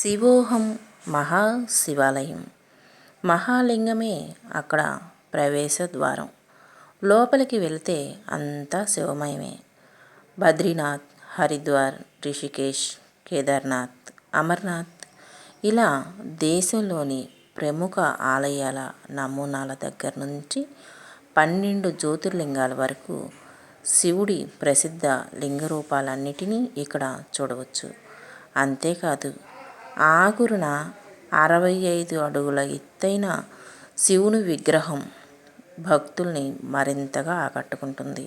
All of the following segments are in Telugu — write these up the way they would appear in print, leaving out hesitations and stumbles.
శివోహం మహాశివాలయం. మహాలింగమే అక్కడ ప్రవేశ ద్వారం. లోపలికి వెళితే అంతా శివమయమే. బద్రీనాథ్, హరిద్వార్, రిషికేశ్, కేదార్నాథ్, అమర్నాథ్ ఇలా దేశంలోని ప్రముఖ ఆలయాల నమూనాల దగ్గర నుంచి 12 జ్యోతిర్లింగాల వరకు శివుడి ప్రసిద్ధ లింగ రూపాలన్నిటినీ ఇక్కడ చూడవచ్చు. అంతేకాదు, ఆగురున 65 అడుగుల ఎత్తైన శివుని విగ్రహం భక్తుల్ని మరింతగా ఆకట్టుకుంటుంది.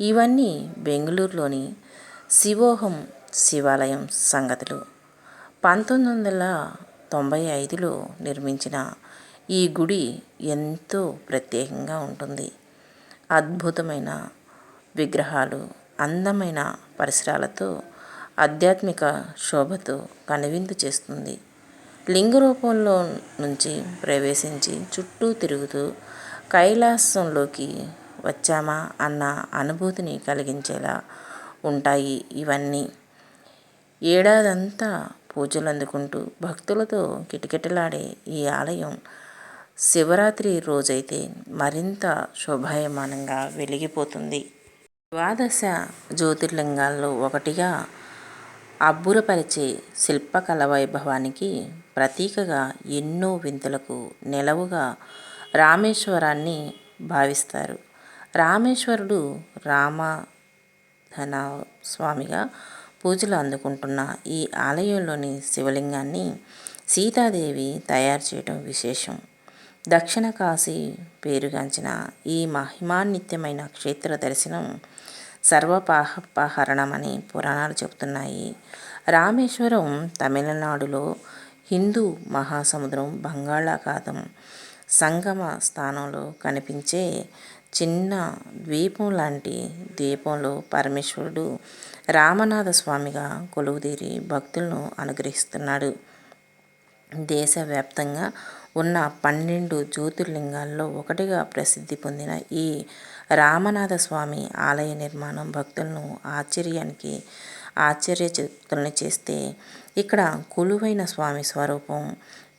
ఇవన్నీ బెంగళూరులోని శివోహం శివాలయం సంగతులు. 1995లో నిర్మించిన ఈ గుడి ఎంతో ప్రత్యేకంగా ఉంటుంది. అద్భుతమైన విగ్రహాలు, అందమైన పరిసరాలతో ఆధ్యాత్మిక శోభతో కనువిందు చేస్తుంది. లింగ రూపంలో నుంచి ప్రవేశించి చుట్టూ తిరుగుతూ కైలాసంలోకి వచ్చామా అన్న అనుభూతిని కలిగించేలా ఉంటాయి ఇవన్నీ. ఏడాదంతా పూజలు అందుకుంటూ భక్తులతో కిటకిటలాడే ఈ ఆలయం శివరాత్రి రోజైతే మరింత శోభాయమానంగా వెలిగిపోతుంది. ద్వాదశ జ్యోతిర్లింగాల్లో ఒకటిగా అబ్బురపరిచే శిల్పకళ వైభవానికి ప్రతీకగా ఎన్నో వింతలకు నెలవుగా రామేశ్వరాన్ని భావిస్తారు. రామేశ్వరుడు రామధన స్వామిగా పూజలు అందుకుంటున్న ఈ ఆలయంలోని శివలింగాన్ని సీతాదేవి తయారు చేయడం విశేషం. దక్షిణ కాశీ పేరుగాంచిన ఈ మహిమాన్వితమైన క్షేత్ర దర్శనం సర్వపాపహరణమని పురాణాలు చెబుతున్నాయి. రామేశ్వరం తమిళనాడులో హిందూ మహాసముద్రం, బంగాళాఖాతం సంగమ స్థానంలో కనిపించే చిన్న ద్వీపం లాంటి ద్వీపంలో పరమేశ్వరుడు రామనాథ స్వామిగా కొలువుదీరి భక్తులను అనుగ్రహిస్తున్నాడు. దేశవ్యాప్తంగా ఉన్న 12 జ్యోతిర్లింగాల్లో ఒకటిగా ప్రసిద్ధి పొందిన ఈ రామనాథ స్వామి ఆలయ నిర్మాణం భక్తులను ఆశ్చర్యచకితుల్ని చేస్తే, ఇక్కడ కొలువైన స్వామి స్వరూపం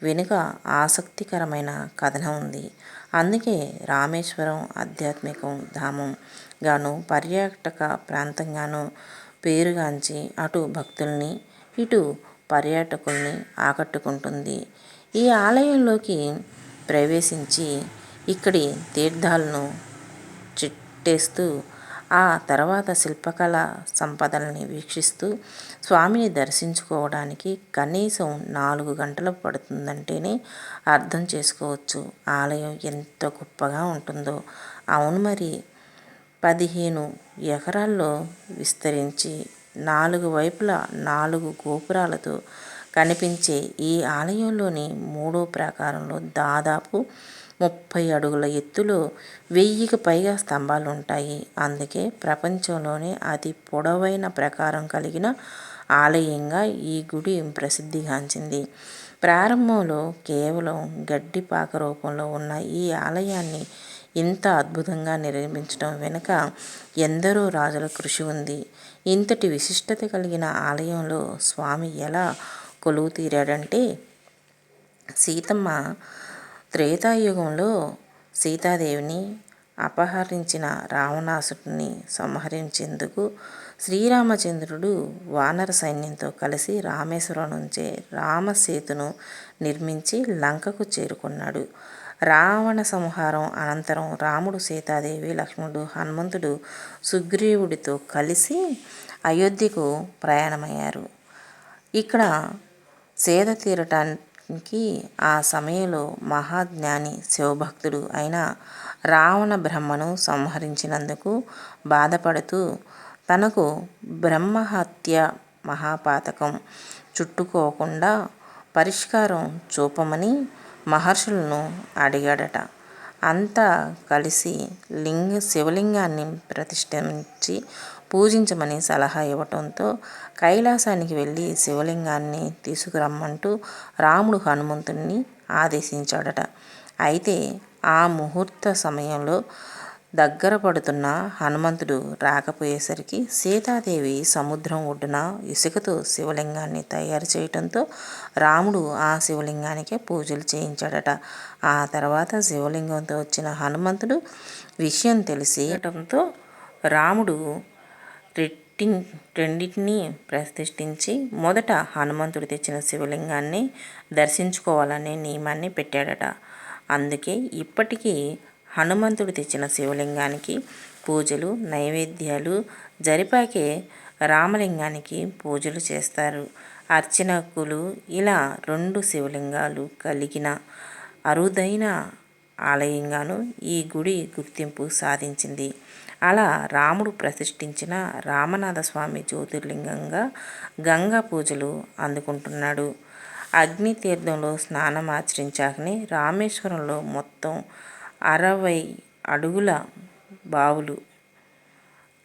వెనుక ఆసక్తికరమైన కథనం ఉంది. అందుకే రామేశ్వరం ఆధ్యాత్మికం ధామం గాను, పర్యాటక ప్రాంతంగాను పేరుగాంచి అటు భక్తుల్ని ఇటు పర్యాటకుల్ని ఆకట్టుకుంటుంది. ఈ ఆలయంలోకి ప్రవేశించి ఇక్కడి తీర్థాలను చిట్టేస్తూ ఆ తర్వాత శిల్పకళ సంపదల్ని వీక్షిస్తూ స్వామిని దర్శించుకోవడానికి కనీసం 4 గంటలు పడుతుందంటేనే అర్థం చేసుకోవచ్చు ఆలయం ఎంత గొప్పగా ఉంటుందో. అవును మరి, 15 ఎకరాల్లో విస్తరించి 4 వైపులా 4 గోపురాలతో కనిపించే ఈ ఆలయంలోని 3వ ప్రాకారంలో దాదాపు 30 అడుగుల ఎత్తులో 1000కి పైగా స్తంభాలుంటాయి. అందుకే ప్రపంచంలోనే అతి పొడవైన ప్రాకారం కలిగిన ఆలయంగా ఈ గుడి ప్రసిద్ధిగాంచింది. ప్రారంభంలో కేవలం గడ్డి పాక రూపంలో ఉన్న ఈ ఆలయాన్ని ఇంత అద్భుతంగా నిర్మించడం వెనుక ఎందరో రాజుల కృషి ఉంది. ఇంతటి విశిష్టత కలిగిన ఆలయంలో స్వామి ఎలా కొలువు తీరాడంటే, సీతమ్మ త్రేతాయుగంలో సీతాదేవిని అపహరించిన రావణాసురుడిని సంహరించేందుకు శ్రీరామచంద్రుడు వానర సైన్యంతో కలిసి రామేశ్వరం నుంచే రామసేతును నిర్మించి లంకకు చేరుకున్నాడు. రావణ సంహారం అనంతరం రాముడు, సీతాదేవి, లక్ష్మణుడు, హనుమంతుడు సుగ్రీవుడితో కలిసి అయోధ్యకు ప్రయాణమయ్యారు. ఇక్కడ సేద తీరటానికి ఆ సమయంలో మహాజ్ఞాని శివభక్తుడు అయిన రావణ బ్రహ్మను సంహరించినందుకు బాధపడుతూ తనకు బ్రహ్మహత్య మహాపాతకం చుట్టుకోకుండా పరిష్కారం చూపమని మహర్షులను అడిగాడట. అంతా కలిసి శివలింగాన్ని ప్రతిష్ఠించి పూజించమని సలహా ఇవ్వటంతో కైలాసానికి వెళ్ళి శివలింగాన్ని తీసుకురమ్మంటూ రాముడు హనుమంతుడిని ఆదేశించాడట. అయితే ఆ ముహూర్త సమయంలో దగ్గర పడుతున్న హనుమంతుడు రాకపోయేసరికి సీతాదేవి సముద్రం ఒడ్డున ఇసుకతో శివలింగాన్ని తయారు చేయటంతో రాముడు ఆ శివలింగానికే పూజలు చేయించాడట. ఆ తర్వాత శివలింగంతో వచ్చిన హనుమంతుడు విషయం తెలిసేయటంతో రాముడు రెండింటినీ ప్రతిష్ఠించి మొదట హనుమంతుడు తెచ్చిన శివలింగాన్ని దర్శించుకోవాలనే నియమాన్ని పెట్టాడట. అందుకే ఇప్పటికీ హనుమంతుడు తెచ్చిన శివలింగానికి పూజలు నైవేద్యాలు జరిపాకే రామలింగానికి పూజలు చేస్తారు. అర్చకులు ఇలా 2 శివలింగాలు కలిగిన అరుదైన ఆలయంగాను ఈ గుడి గుర్తింపు సాధించింది. అలా రాముడు ప్రతిష్ఠించిన రామనాథస్వామి జ్యోతిర్లింగంగా గంగా పూజలు అందుకుంటున్నాడు. అగ్ని తీర్థంలో స్నానం ఆచరించాకనే రామేశ్వరంలో మొత్తం 60 అడుగుల బావులు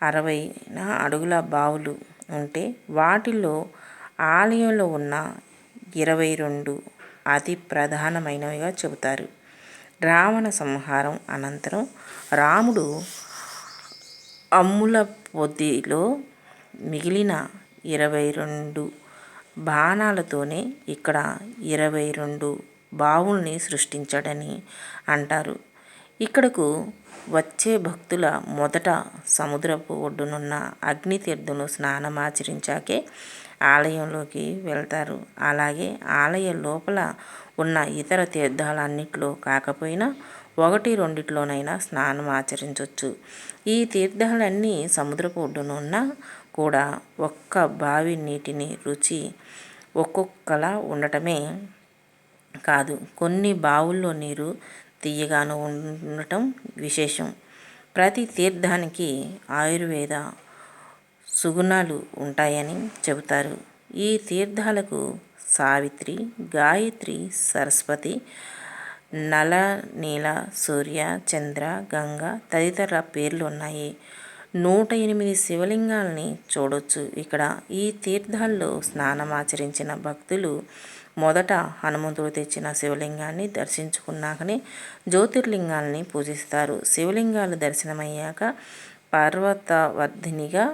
60 అడుగుల బావులు ఉంటే వాటిల్లో ఆలయంలో ఉన్న 22 అతి ప్రధానమైనవిగా చెబుతారు. రావణ సంహారం అనంతరం రాముడు అమ్ముల పొదిలో మిగిలిన 22 బాణాలతోనే ఇక్కడ 22 బావుల్ని సృష్టించాడని అంటారు. ఇక్కడకు వచ్చే భక్తుల మొదట సముద్రపు ఒడ్డునున్న అగ్ని తీర్థంలో స్నానమాచరించాకే ఆలయంలోకి వెళ్తారు. అలాగే ఆలయ లోపల ఉన్న ఇతర తీర్థాలన్నిట్లో కాకపోయినా 1-2 స్నానం ఆచరించవచ్చు. ఈ తీర్థాలన్నీ సముద్రపు ఒడ్డున ఉన్నా కూడా ఒక్క బావి నీటిని రుచి ఒక్కొక్కలా ఉండటమే కాదు, కొన్ని బావుల్లో నీరు తియ్యగాను ఉండటం విశేషం. ప్రతి తీర్థానికి ఆయుర్వేద సుగుణాలు ఉంటాయని చెబుతారు. ఈ తీర్థాలకు సావిత్రి, గాయత్రి, సరస్వతి, నల, నీల, సూర్య, చంద్ర, గంగ తదితర పేర్లు ఉన్నాయి. 108 శివలింగాల్ని చూడొచ్చు ఇక్కడ. ఈ తీర్థాల్లో స్నానమాచరించిన భక్తులు మొదట హనుమంతుడు తెచ్చిన శివలింగాన్ని దర్శించుకున్నాకనే జ్యోతిర్లింగాల్ని పూజిస్తారు. శివలింగాలు దర్శనమయ్యాక పర్వతవర్ధినిగా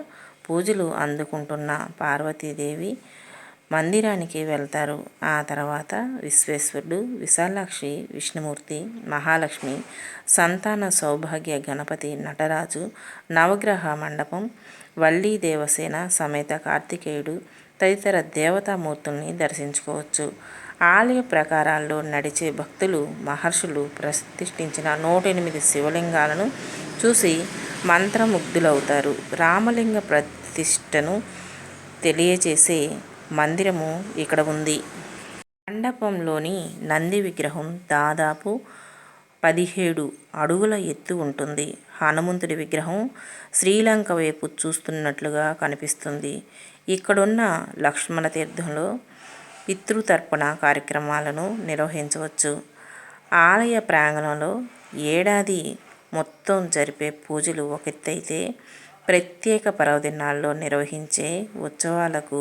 పూజలు అందుకుంటున్న పార్వతీదేవి మందిరానికి వెళ్తారు. ఆ తర్వాత విశ్వేశ్వరుడు, విశాలాక్షి, విష్ణుమూర్తి, మహాలక్ష్మి, సంతాన సౌభాగ్య గణపతి, నటరాజు, నవగ్రహ మండపం, వల్లీ దేవసేన సమేత కార్తికేయుడు తదితర దేవతామూర్తుల్ని దర్శించుకోవచ్చు. ఆలయ ప్రకారాల్లో నడిచే భక్తులు మహర్షులు ప్రతిష్ఠించిన 108 శివలింగాలను చూసి మంత్రముగ్ధులవుతారు. రామలింగ ప్రతిష్టను తెలియజేసే మందిరము ఇక్కడ ఉంది. మండపంలోని నంది విగ్రహం దాదాపు 17 అడుగుల ఎత్తు ఉంటుంది. హనుమంతుడి విగ్రహం శ్రీలంక వైపు చూస్తున్నట్లుగా కనిపిస్తుంది. ఇక్కడున్న లక్ష్మణ తీర్థంలో పితృతర్పణ కార్యక్రమాలను నిర్వహించవచ్చు. ఆలయ ప్రాంగణంలో ఏడాది మొత్తం జరిపే పూజలు ఒక ఎత్తైతే ప్రత్యేక పర్వదినాల్లో నిర్వహించే ఉత్సవాలకు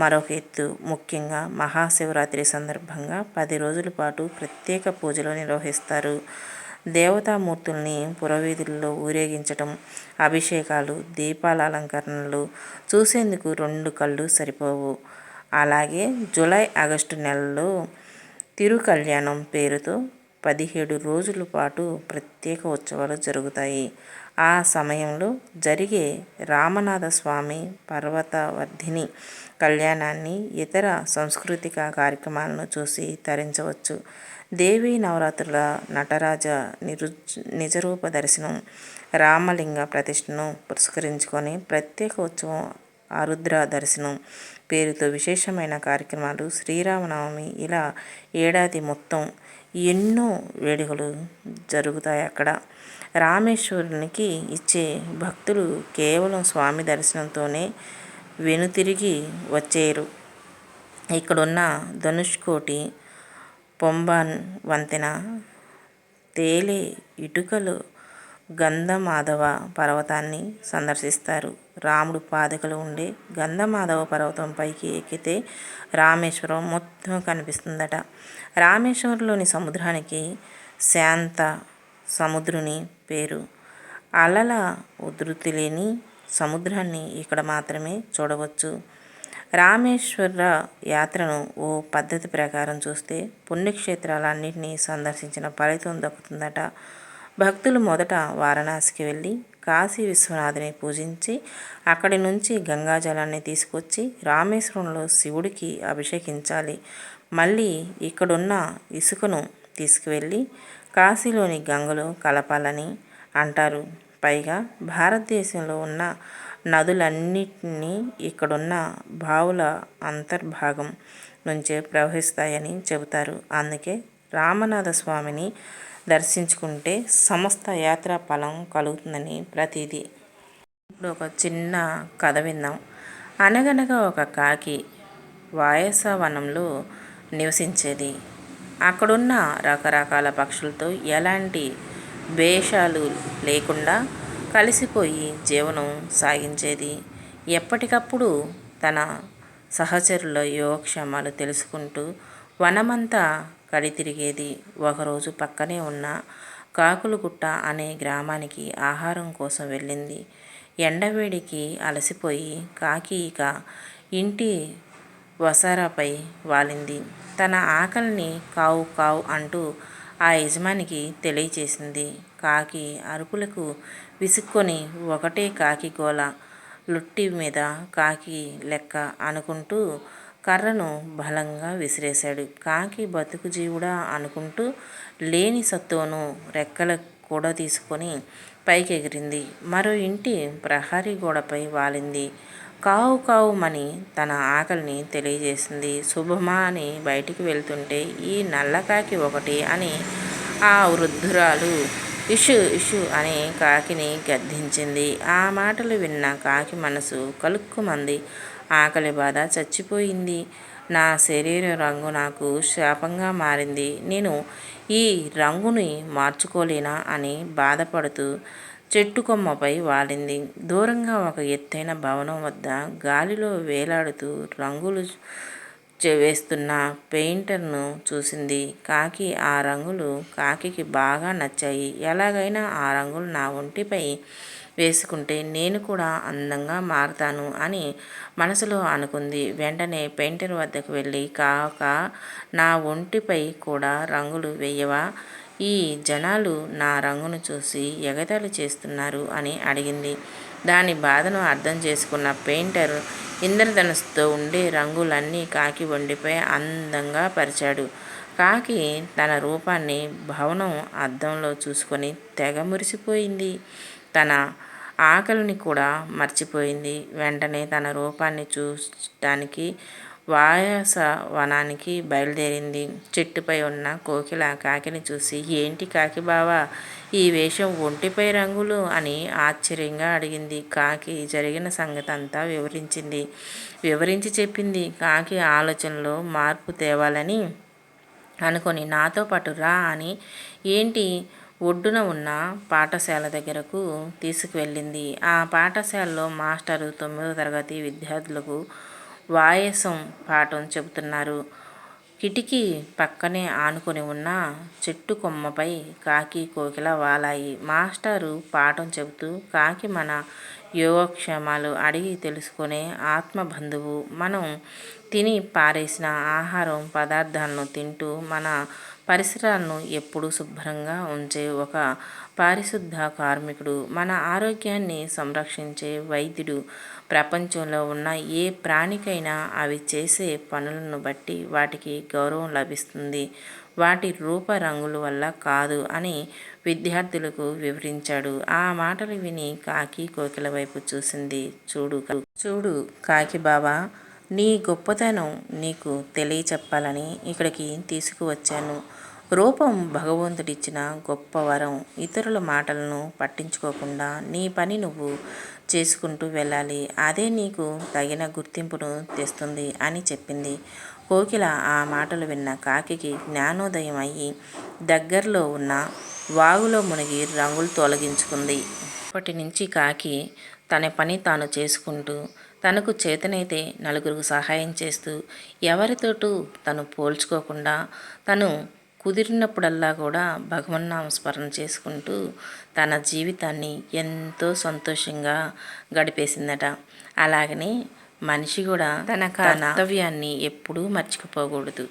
మరొక ఎత్తు. ముఖ్యంగా మహాశివరాత్రి సందర్భంగా 10 రోజుల పాటు ప్రత్యేక పూజలు నిర్వహిస్తారు. దేవతామూర్తుల్ని పురవీధుల్లో ఊరేగించటం, అభిషేకాలు, దీపాల అలంకరణలు చూసేందుకు 2 కళ్ళు సరిపోవు. అలాగే జూలై, ఆగస్టు నెలల్లో తిరుకల్యాణం పేరుతో 17 రోజుల పాటు ప్రత్యేక ఉత్సవాలు జరుగుతాయి. ఆ సమయంలో జరిగే రామనాథస్వామి పర్వతవర్ధిని కళ్యాణాన్ని, ఇతర సాంస్కృతిక కార్యక్రమాలను చూసి తరించవచ్చు. దేవీ నవరాత్రుల నటరాజ నిజరూప దర్శనం, రామలింగ ప్రతిష్టను పురస్కరించుకొని ప్రత్యేక ఉత్సవం, ఆరుద్ర దర్శనం పేరుతో విశేషమైన కార్యక్రమాలు, శ్రీరామనవమి ఇలా ఏడాది మొత్తం ఎన్నో వేడుకలు జరుగుతాయి అక్కడ. రామేశ్వరునికి ఇచ్చే భక్తులు కేవలం స్వామి దర్శనంతోనే వెనుతిరిగి వచ్చేయరు. ఇక్కడున్న ధనుష్కోటి, పొంబాన్ వంతెన, తేలే ఇటుకలు, గంధమాధవ పర్వతాన్ని సందర్శిస్తారు. రాముడు పాదకులు ఉండే గంధమాధవ పర్వతం పైకి ఎక్కితే రామేశ్వరం మొత్తం కనిపిస్తుందట. రామేశ్వరంలోని సముద్రానికి శాంత సముద్రుని పేరు. అలల ఉధృతి లేని సముద్రాన్ని ఇక్కడ మాత్రమే చూడవచ్చు. రామేశ్వర యాత్రను ఓ పద్ధతి ప్రకారం చూస్తే పుణ్యక్షేత్రాలన్నింటినీ సందర్శించిన ఫలితం దక్కుతుందట. భక్తులు మొదట వారణాసికి వెళ్ళి కాశీ విశ్వనాథుని పూజించి అక్కడి నుంచి గంగాజలాన్ని తీసుకొచ్చి రామేశ్వరంలో శివుడికి అభిషేకించాలి. మళ్ళీ ఇక్కడున్న ఇసుకను తీసుకువెళ్ళి కాశీలోని గంగలో కలపాలని అంటారు. పైగా భారతదేశంలో ఉన్న నదులన్నిటినీ ఇక్కడున్న బావుల అంతర్భాగం నుంచే ప్రవహిస్తాయని చెబుతారు. అందుకే రామనాథ స్వామిని దర్శించుకుంటే సమస్త యాత్రా ఫలం కలుగుతుందని ప్రతీది. ఇప్పుడు ఒక చిన్న కథ విందాం. అనగనగా ఒక కాకి వాయసవనంలో నివసించేది. అక్కడున్న రకరకాల పక్షులతో ఎలాంటి భేషాలు లేకుండా కలిసిపోయి జీవనం సాగించేది. ఎప్పటికప్పుడు తన సహచరుల యోగక్షేమాలు తెలుసుకుంటూ వనమంతా కడితిరిగేది. ఒకరోజు పక్కనే ఉన్న కాకులగుట్ట అనే గ్రామానికి ఆహారం కోసం వెళ్ళింది. ఎండవేడికి అలసిపోయి కాకి ఇక ఇంటి వసారాపై వాలింది. తన ఆకలిని కావు కావు అంటూ ఆ యజమానికి తెలియచేసింది. కాకి అరుపులకు విసుక్కొని ఒకటే కాకి గోల, లొట్టి మీద కాకి లెక్క అనుకుంటూ కర్రను బలంగా విసిరేశాడు. కాకి బతుకు జీవుడా అనుకుంటూ లేని సత్తువను రెక్కల కూడా తీసుకొని పైకెగిరింది. మరో ఇంటి ప్రహరీ గోడపై వాలింది. కావు కావుమని తన ఆకలిని తెలియజేసింది. శుభమా అని బయటికి వెళ్తుంటే ఈ నల్లకాకి ఒకటి అని ఆ వృద్ధురాలు ఇషు ఇషు అని కాకిని గద్దించింది. ఆ మాటలు విన్న కాకి మనసు కలుక్కుమంది. ఆకలి బాధ చచ్చిపోయింది. నా శరీర రంగు నాకు శాపంగా మారింది. నేను ఈ రంగుని మార్చుకోలేనా అని బాధపడుతూ చెట్టు కొమ్మపై వాలింది. దూరంగా ఒక ఎత్తైన భవనం వద్ద గాలిలో వేలాడుతూ రంగులు వేస్తున్న పెయింటర్ను చూసింది. కాకి ఆ రంగులు కాకికి బాగా నచ్చాయి. ఎలాగైనా ఆ రంగులు నా ఒంటిపై వేసుకుంటే నేను కూడా అందంగా మారతాను అని మనసులో అనుకుంది. వెంటనే పెయింటర్ వద్దకు వెళ్ళి, కాకా, నా ఒంటిపై కూడా రంగులు వేయవా? ఈ జనాలు నా రంగును చూసి ఎగతాళి చేస్తున్నారు అని అడిగింది. దాని బాధను అర్థం చేసుకున్న పెయింటర్ ఇంద్రధనుస్సుతో ఉండే రంగులన్నీ కాకి ఒంటిపై అందంగా పరిచాడు. కాకి తన రూపాన్ని భవనం అద్దంలో చూసుకొని తెగ మురిసిపోయింది. తన ఆకలిని కూడా మర్చిపోయింది. వెంటనే తన రూపాన్ని చూడటానికి వాయసవనానికి బయలుదేరింది. చెట్టుపై ఉన్న కోకిల కాకిని చూసి, ఏంటి కాకి బావా, ఈ వేషం, ఒంటిపై రంగులు అని ఆశ్చర్యంగా అడిగింది. కాకి జరిగిన సంగతి అంతా వివరించి చెప్పింది. కాకి ఆలోచనలో మార్పు తేవాలని అనుకొని నాతో పాటు రా అని ఏంటి ఒడ్డున ఉన్న పాఠశాల దగ్గరకు తీసుకువెళ్ళింది. ఆ పాఠశాలలో మాస్టరు 9వ తరగతి విద్యార్థులకు వాయసం పాఠం చెబుతున్నారు. కిటికీ పక్కనే ఆనుకొని ఉన్న చెట్టు కొమ్మపై కాకి కోకిల వాలాయి. మాస్టారు పాఠం చెబుతూ, కాకి మన యోగక్షేమాలు అడిగి తెలుసుకునే ఆత్మబంధువు. మనం తిని పారేసిన ఆహారం పదార్థాలను తింటూ మన పరిసరాలను ఎప్పుడూ శుభ్రంగా ఉంచే ఒక పారిశుద్ధ కార్మికుడు, మన ఆరోగ్యాన్ని సంరక్షించే వైద్యుడు. ప్రపంచంలో ఉన్న ఏ ప్రాణికైనా అవి చేసే పనులను బట్టి వాటికి గౌరవం లభిస్తుంది, వాటి రూప రంగుల వల్ల కాదు అని విద్యార్థులకు వివరించాడు. ఆ మాటలు విని కాకి కోకిల వైపు చూసింది. చూడు కాకి బావా, నీ గొప్పతనం నీకు తెలియచెప్పాలని ఇక్కడికి తీసుకువచ్చాను. రూపం భగవంతుడిచ్చిన గొప్ప వరం. ఇతరుల మాటలను పట్టించుకోకుండా నీ పని నువ్వు చేసుకుంటూ వెళ్ళాలి. అదే నీకు తగిన గుర్తింపును తెస్తుంది అని చెప్పింది. కోకిల ఆ మాటలు విన్న కాకికి జ్ఞానోదయం అయ్యి దగ్గరలో ఉన్న వాగులో మునిగి రంగులు తొలగించుకుంది. అప్పటి నుంచి కాకి తన పని తాను చేసుకుంటూ, తనకు చేతనైతే నలుగురికి సహాయం చేస్తూ, ఎవరితోటూ తను పోల్చుకోకుండా తను కుదిరినప్పుడల్లా కూడా భగవన్నామస్మరణ చేసుకుంటూ తన జీవితాన్ని ఎంతో సంతోషంగా గడిపేసిందట. అలాగని మనిషి కూడా తన కర్తవ్యాన్ని ఎప్పుడూ మర్చిపోకూడదు.